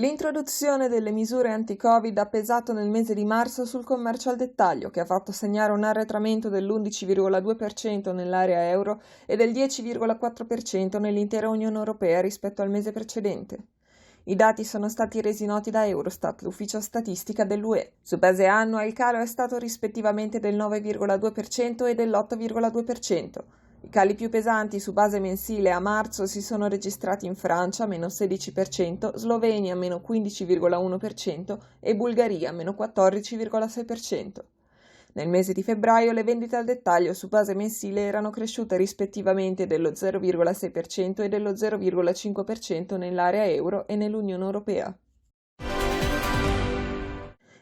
L'introduzione delle misure anti-Covid ha pesato nel mese di marzo sul commercio al dettaglio, che ha fatto segnare un arretramento dell'11,2% nell'area euro e del 10,4% nell'intera Unione Europea rispetto al mese precedente. I dati sono stati resi noti da Eurostat, l'ufficio statistica dell'UE. Su base annua il calo è stato rispettivamente del 9,2% e dell'8,2%. I cali più pesanti su base mensile a marzo si sono registrati in Francia, meno 16%, Slovenia, meno 15,1% e Bulgaria, meno 14,6%. Nel mese di febbraio le vendite al dettaglio su base mensile erano cresciute rispettivamente dello 0,6% e dello 0,5% nell'area euro e nell'Unione Europea.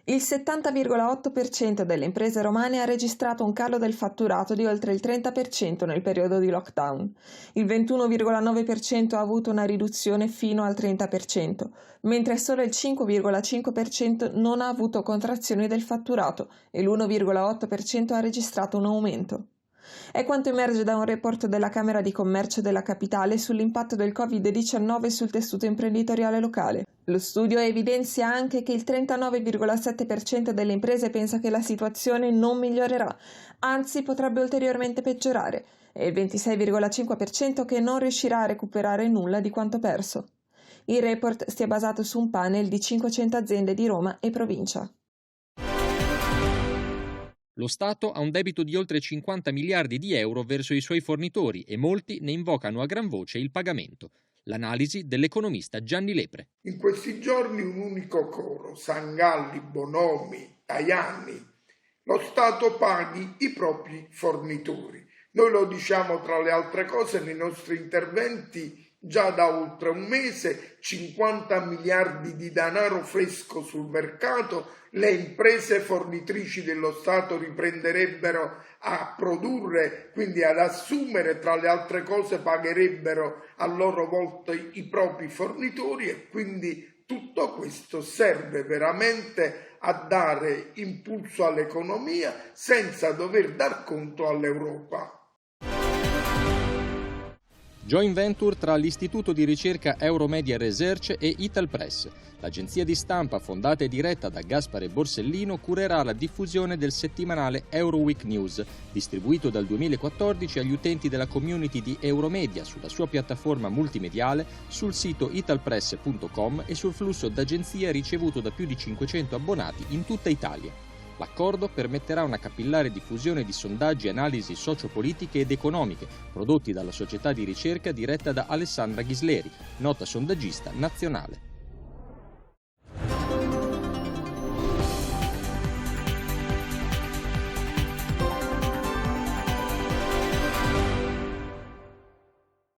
Il 70,8% delle imprese romane ha registrato un calo del fatturato di oltre il 30% nel periodo di lockdown. Il 21,9% ha avuto una riduzione fino al 30%, mentre solo il 5,5% non ha avuto contrazioni del fatturato e l'1,8% ha registrato un aumento. È quanto emerge da un report della Camera di Commercio della Capitale sull'impatto del Covid-19 sul tessuto imprenditoriale locale. Lo studio evidenzia anche che il 39,7% delle imprese pensa che la situazione non migliorerà, anzi potrebbe ulteriormente peggiorare, e il 26,5% che non riuscirà a recuperare nulla di quanto perso. Il report si è basato su un panel di 500 aziende di Roma e provincia. Lo Stato ha un debito di oltre 50 miliardi di euro verso i suoi fornitori e molti ne invocano a gran voce il pagamento. L'analisi dell'economista Gianni Lepre. In questi giorni un unico coro, Sangalli, Bonomi, Tajani. Lo Stato paghi i propri fornitori. Noi lo diciamo tra le altre cose nei nostri interventi già da oltre un mese, 50 miliardi di denaro fresco sul mercato, le imprese fornitrici dello Stato riprenderebbero a produrre, quindi ad assumere, tra le altre cose pagherebbero a loro volta i propri fornitori e quindi tutto questo serve veramente a dare impulso all'economia senza dover dar conto all'Europa. Joint venture tra l'Istituto di ricerca Euromedia Research e Italpress. L'agenzia di stampa fondata e diretta da Gaspare Borsellino curerà la diffusione del settimanale Euroweek News, distribuito dal 2014 agli utenti della community di Euromedia sulla sua piattaforma multimediale, sul sito italpress.com e sul flusso d'agenzia ricevuto da più di 500 abbonati in tutta Italia. L'accordo permetterà una capillare diffusione di sondaggi e analisi sociopolitiche ed economiche prodotti dalla società di ricerca diretta da Alessandra Ghisleri, nota sondaggista nazionale.